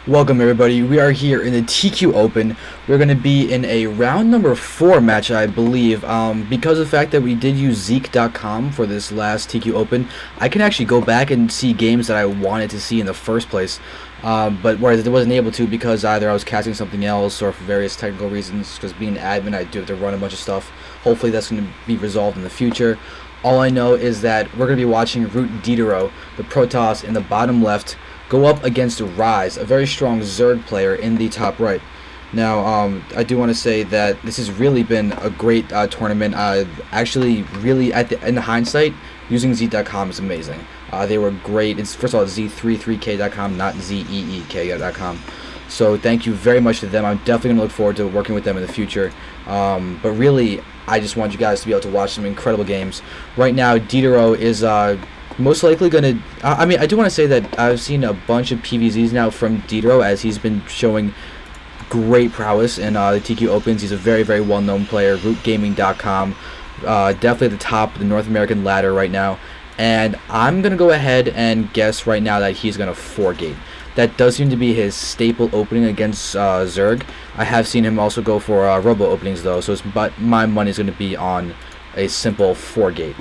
Welcome everybody, we are here in the TQ Open. We're going to be in a round number 4 match, I believe. Because of the fact that we did use Zeke.com for this last TQ Open, I can actually go back and see games that I wanted to see in the first place. But whereas I wasn't able to because either I was casting something else or for various technical reasons, because being an admin I do have to run a bunch of stuff. Hopefully that's going to be resolved in the future. All I know is that we're going to be watching RootDdoRo, the Protoss in the bottom left, go up against Ryze, a very strong Zerg player in the top right. Now, I do want to say that this has really been a great tournament. Actually, really, in hindsight, using Z.com is amazing. They were great. It's first of all Z33K.com, not ZEEK.com. So thank you very much to them. I'm definitely going to look forward to working with them in the future. But really, I just want you guys to be able to watch some incredible games. Right now, RootDdoRo is most likely going to... I mean, I do want to say that I've seen a bunch of PVZs now from RootDdoRo as he's been showing great prowess in the TQ Opens. He's a very, very well-known player. RootGaming.com. Definitely at the top of the North American ladder right now. And I'm going to go ahead and guess right now that he's going to 4-gate. That does seem to be his staple opening against Zerg. I have seen him also go for robo openings though, so my money is going to be on a simple 4-gate.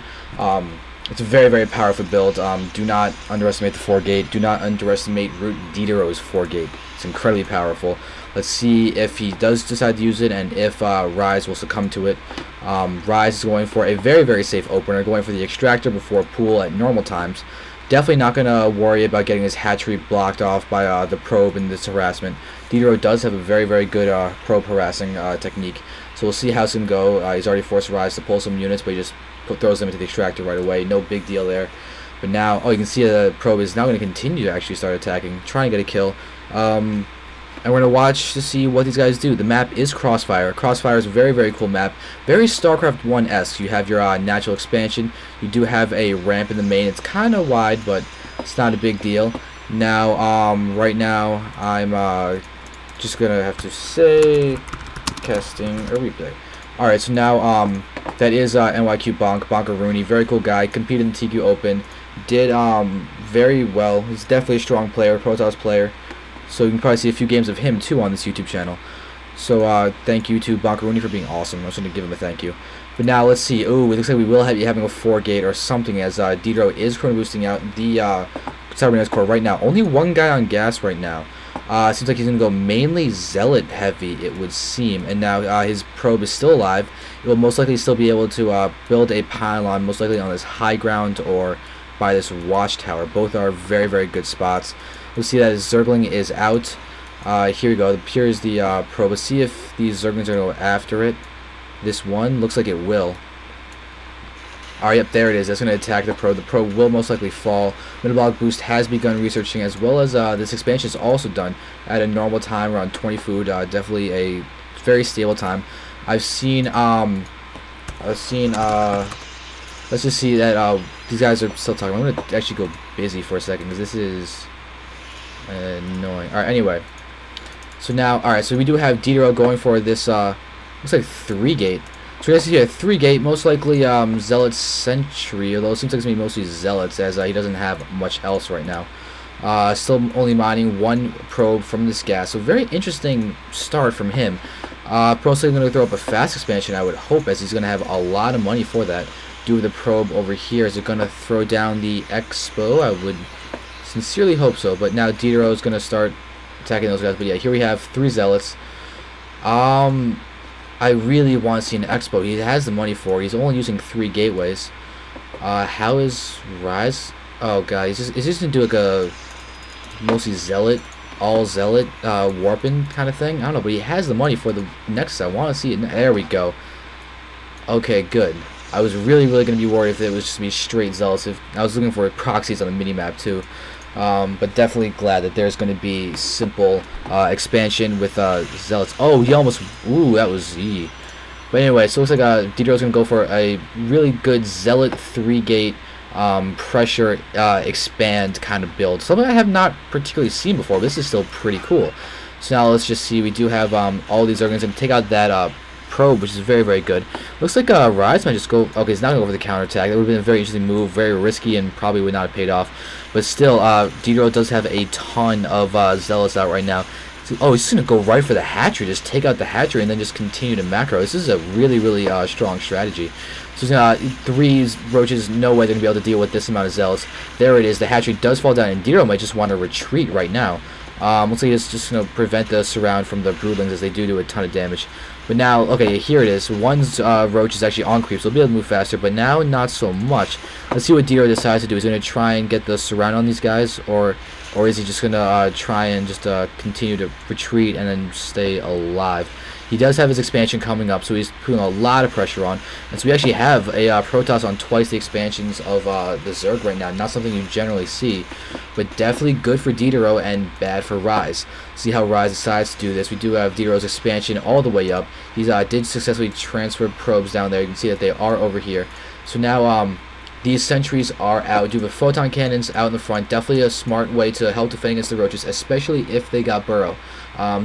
It's a very, very powerful build. Do not underestimate the 4-gate. Do not underestimate RootDdoRo's 4-gate. It's incredibly powerful. Let's see if he does decide to use it and if Ryze will succumb to it. Ryze is going for a very, very safe opener, going for the extractor before pool at normal times. Definitely not going to worry about getting his hatchery blocked off by the probe in this harassment. RootDdoRo does have a very, very good probe harassing technique. So we'll see how it's going to go. He's already forced Ryze to pull some units, but he just throws them into the extractor right away. No big deal there. But now, you can see the probe is now going to continue to actually start attacking, trying to get a kill. And we're going to watch to see what these guys do. The map is Crossfire. Crossfire is a very, very cool map. Very StarCraft 1-esque. You have your natural expansion. You do have a ramp in the main. It's kind of wide, but it's not a big deal. Now, right now, I'm just going to have to say casting a replay. Alright, so now, that is NYQ Bonkaroonie. Very cool guy. Competed in the TQ Open. Did very well. He's definitely a strong player, Protoss player. So you can probably see a few games of him too on this YouTube channel. So thank you to Bonkaroonie for being awesome. I was going to give him a thank you. But now let's see. Ooh, it looks like we will be having a 4-gate or something as RootDdoRo is chrono boosting out the Cybernetics core right now. Only one guy on gas right now. Seems like he's going to go mainly Zealot heavy, it would seem. And now his probe is still alive. It will most likely still be able to build a pylon, most likely on this high ground or by this watchtower. Both are very, very good spots. We'll see that his Zergling is out. Here we go. Here is the probe. Let's see if these Zerglings are going to go after it. This one looks like it will. Alright, yep, there it is. That's going to attack the probe. The probe will most likely fall. Metabolic Boost has begun researching, as well as this expansion is also done at a normal time, around 20 food. Definitely a very stable time. Let's just see that these guys are still talking. I'm going to actually go busy for a second, because this is annoying. Alright, anyway. So now, alright, so we do have RootDdoRo going for this, looks like 3-gate. So we're going to see a 3-gate, most likely Zealot Sentry, although it seems like it's going to be mostly Zealots, as he doesn't have much else right now. Still only mining one probe from this gas, so very interesting start from him. Probably going to throw up a fast expansion, I would hope, as he's going to have a lot of money for that. Do the probe over here. Is it going to throw down the Expo? I would sincerely hope so, but now RootDdoRo is going to start attacking those guys. But yeah, here we have 3 Zealots. I really want to see an Expo. He has the money for it. He's only using 3 gateways. How is Ryze? Oh god, is this going to do like a mostly Zealot, all Zealot warping kind of thing? I don't know, but he has the money for the next. I want to see it. There we go. Okay, good. I was really going to be worried if it was just be straight Zealots. If I was looking for proxies on the minimap too. But definitely glad that there's going to be simple expansion with Zealots. Oh, he almost... Ooh, that was... But anyway, so it looks like RootDdoRo's going to go for a really good Zealot 3-gate pressure expand kind of build. Something I have not particularly seen before. But this is still pretty cool. So now let's just see. We do have all these organs. And take out that probe, which is very, very good. Looks like Ryze might just go. Okay, he's not going to go for the counterattack. That would have been a very interesting move, very risky, and probably would not have paid off. But still, RootDdoRo does have a ton of Zealots out right now. Oh, he's just going to go right for the hatchery, just take out the hatchery, and then just continue to macro. This is a really, really strong strategy. So 3 roaches, no way they're going to be able to deal with this amount of zealots. There it is. The hatchery does fall down, and RootDdoRo might just want to retreat right now. Looks like it's just going to prevent the surround from the broodlings, as they do a ton of damage. But now, okay, here it is. One roach is actually on creep, so he'll be able to move faster, but now not so much. Let's see what RootDdoRo decides to do. He's going to try and get the surround on these guys, or is he just going to try and just continue to retreat and then stay alive? He does have his expansion coming up, so he's putting a lot of pressure on. And so we actually have a Protoss on twice the expansions of the Zerg right now. Not something you generally see, but definitely good for RootDdoRo and bad for Ryze. See how Ryze decides to do this. We do have RootDdoRo's expansion all the way up. He did successfully transfer probes down there. You can see that they are over here. So now these sentries are out. We do have photon cannons out in the front. Definitely a smart way to help defend against the roaches, especially if they got burrow.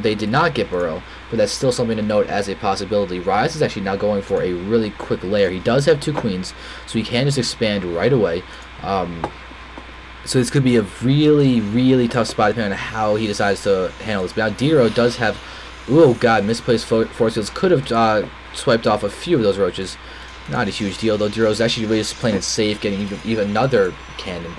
They did not get burrow, but that's still something to note as a possibility. Ryze is actually now going for a really quick lair. He does have 2 queens, so he can just expand right away. So this could be a really, really tough spot depending on how he decides to handle this. But now RootDdoRo does have, oh god, misplaced force fields. Could have swiped off a few of those roaches. Not a huge deal, though. RootDdoRo's actually really just playing it safe, getting even another cannon.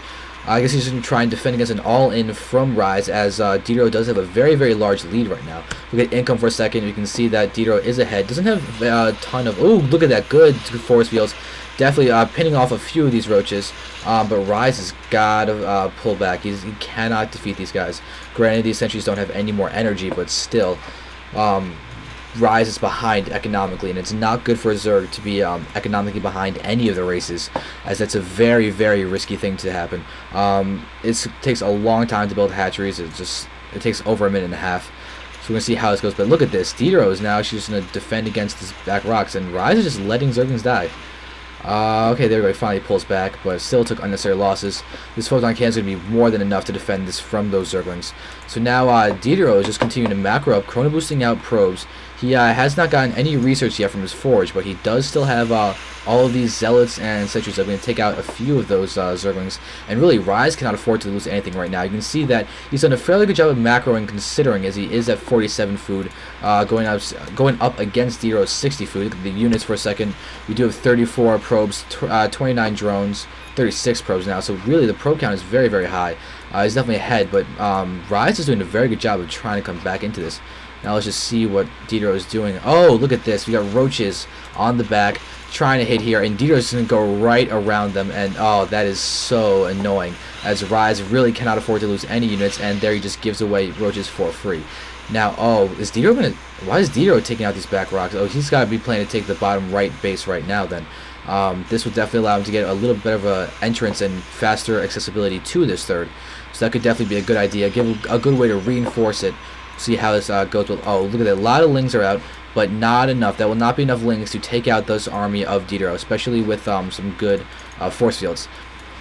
I guess he's going to try and defend against an all-in from Ryze, as RootDdoRo does have a very, very large lead right now. We'll get income for a second. You can see that RootDdoRo is ahead. Doesn't have a ton of... Oh, look at that. Good force fields. Definitely pinning off a few of these roaches. But Ryze has got to pull back. He cannot defeat these guys. Granted, these sentries don't have any more energy, but still... Ryze is behind economically, and it's not good for a Zerg to be economically behind any of the races, as that's a very, very risky thing to happen. It takes a long time to build hatcheries. It takes over a minute and a half. So we're going to see how this goes. But look at this. RootDdoRo is now actually just going to defend against these back rocks, and Ryze is just letting Zerglings die. Okay, there we go. He finally pulls back, but still took unnecessary losses. This photon cannon is going to be more than enough to defend this from those Zerglings. So now RootDdoRo is just continuing to macro up, chrono boosting out probes. He has not gotten any research yet from his forge, but he does still have all of these zealots and sentries that are going to take out a few of those Zerglings. And really, Ryze cannot afford to lose anything right now. You can see that he's done a fairly good job of macroing, considering, as he is at 47 food, going up against RootDdoRo's 60 food. Look at the units for a second. We do have 34 probes, 29 drones, 36 probes now. So really, the probe count is very, very high. He's definitely ahead, but Ryze is doing a very good job of trying to come back into this. Now let's just see what RootDdoRo is doing. Oh, look at this. We got roaches on the back trying to hit here, and RootDdoRo is going to go right around them, and oh, that is so annoying, as Ryze really cannot afford to lose any units, and there he just gives away roaches for free. Now, oh, is RootDdoRo going to... Why is RootDdoRo taking out these back rocks? Oh, he's got to be planning to take the bottom right base right now then. This would definitely allow him to get a little bit of an entrance and faster accessibility to this third. So that could definitely be a good idea. Give a good way to reinforce it. See how this goes with... Oh, look at that. A lot of lings are out, but not enough. That will not be enough lings to take out this army of RootDdoRo, especially with some good force fields.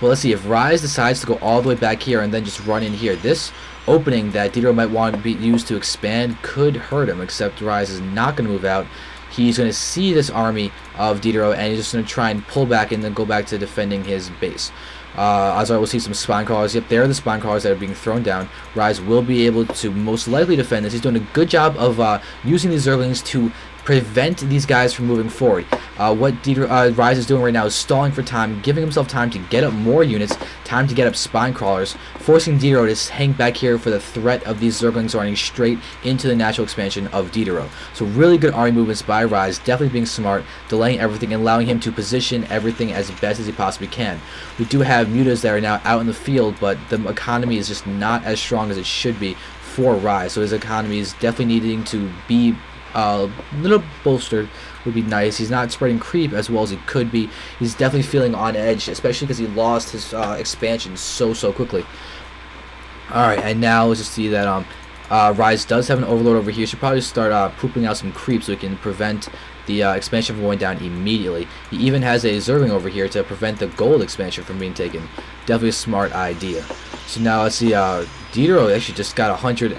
Well, let's see. If Ryze decides to go all the way back here and then just run in here, this opening that RootDdoRo might want to be used to expand could hurt him, except Ryze is not going to move out. He's going to see this army of RootDdoRo, and he's just going to try and pull back and then go back to defending his base. As I will see some spine crawlers. Yep, there are the spine crawlers that are being thrown down. Ryze will be able to most likely defend this. He's doing a good job of using these Zerglings to prevent these guys from moving forward. What Ryze is doing right now is stalling for time, giving himself time to get up more units, time to get up spine crawlers, forcing RootDdoRo to hang back here for the threat of these Zerglings running straight into the natural expansion of RootDdoRo. So really good army movements by Ryze, definitely being smart, delaying everything and allowing him to position everything as best as he possibly can. We do have mutas that are now out in the field, but the economy is just not as strong as it should be for Ryze. So his economy is definitely needing to be a little bolstered. Would be nice. He's not spreading creep as well as he could be. He's definitely feeling on edge, especially because he lost his expansion so quickly. Alright, and now let's just see that Ryze does have an overload over here. Should probably start pooping out some creep so he can prevent the expansion from going down immediately. He even has a Zergling over here to prevent the gold expansion from being taken. Definitely a smart idea. So now let's see, RootDdoRo actually just got 100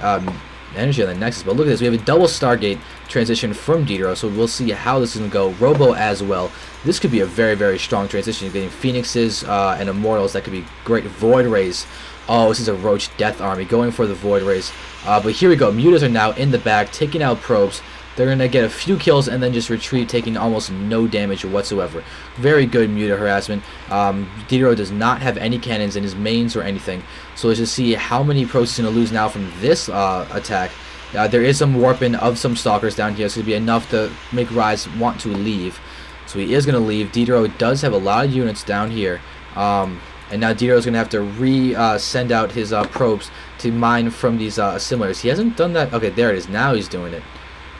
energy on the Nexus. But look at this. We have a double Stargate transition from RootDdoRo, so we'll see how this is going to go. Robo as well. This could be a very, very strong transition. You're getting Phoenixes and Immortals. That could be great. Void Rays. Oh, this is a Roach Death Army going for the Void Rays. But here we go. Mutas are now in the back, taking out probes. They're going to get a few kills and then just retreat, taking almost no damage whatsoever. Very good Muta harassment. RootDdoRo does not have any cannons in his mains or anything. So let's just see how many probes he's going to lose now from this attack. There is some warping of some Stalkers down here, so it'll be enough to make Ryze want to leave. So he is going to leave. RootDdoRo does have a lot of units down here. And now RootDdoRo is going to have to send out his probes to mine from these assimilators. He hasn't done that. Okay, there it is. Now he's doing it.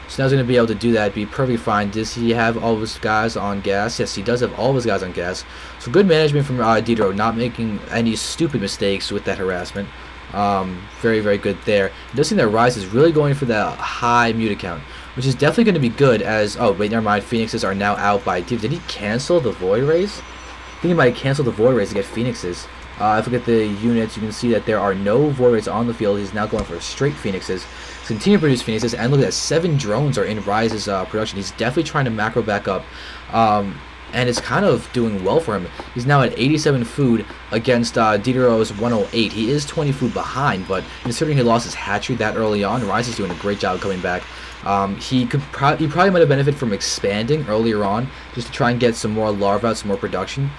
So now he's going to be able to do that, be perfectly fine. Does he have all of his guys on gas? Yes, he does have all of his guys on gas. So good management from RootDdoRo, not making any stupid mistakes with that harassment. Very, very good there. It does seem that Ryze is really going for the high muta count, which is definitely going to be good as... Oh, wait, never mind. Phoenixes are now out by... Did he cancel the Void Rays? I think he might cancel the Void Rays to get Phoenixes. If we look at the units, you can see that there are no Void Rays on the field. He's now going for straight Phoenixes. He's continue to produce Phoenixes, and look at that, 7 drones are in Ryze's production. He's definitely trying to macro back up, and it's kind of doing well for him. He's now at 87 food against RootDdoRo's 108. He is 20 food behind, but considering he lost his hatchery that early on, Ryze is doing a great job coming back. He probably might have benefited from expanding earlier on, just to try and get some more larvae out, some more production.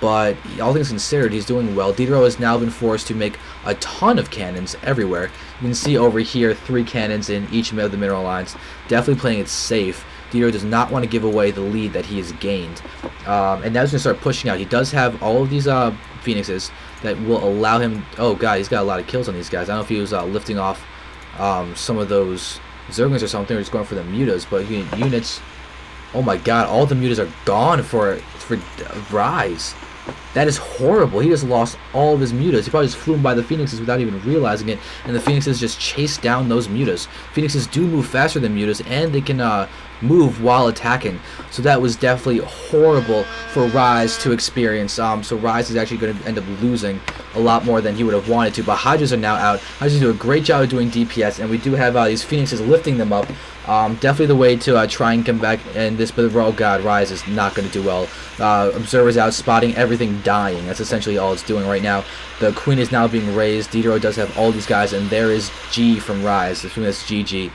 But all things considered, he's doing well. RootDdoRo has now been forced to make a ton of cannons everywhere. You can see over here 3 cannons in each of the mineral lines. Definitely playing it safe. RootDdoRo does not want to give away the lead that he has gained. And now he's going to start pushing out. He does have all of these Phoenixes that will allow him... Oh, God, he's got a lot of kills on these guys. I don't know if he was lifting off some of those Zerglings or something, or just going for the mutas. But units... Oh, my God, all the mutas are gone for Ryze. That is horrible. He just lost all of his mutas. He probably just flew by the Phoenixes without even realizing it, and the Phoenixes just chased down those mutas. Phoenixes do move faster than mutas, and they can move while attacking. So that was definitely horrible for Ryze to experience. So Ryze is actually going to end up losing a lot more than he would have wanted to. But Hydras are now out. Hydras do a great job of doing DPS, and we do have these Phoenixes lifting them up. Definitely the way to try and come back in this, but oh god, Ryze is not going to do well. Observer's out, spotting everything dying. That's essentially all it's doing right now. The Queen is now being raised. RootDdoRo does have all these guys, and there is G from Ryze. Assuming that's GG.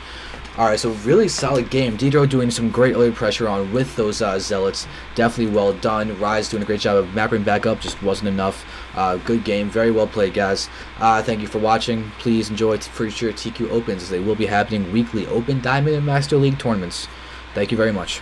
Alright, so really solid game. RootDdoRo doing some great early pressure on with those Zealots. Definitely well done. Ryze doing a great job of mapping back up, just wasn't enough. Good game. Very well played, guys. Thank you for watching. Please enjoy future TQ Opens, as they will be happening weekly. Open Diamond and Master League tournaments. Thank you very much.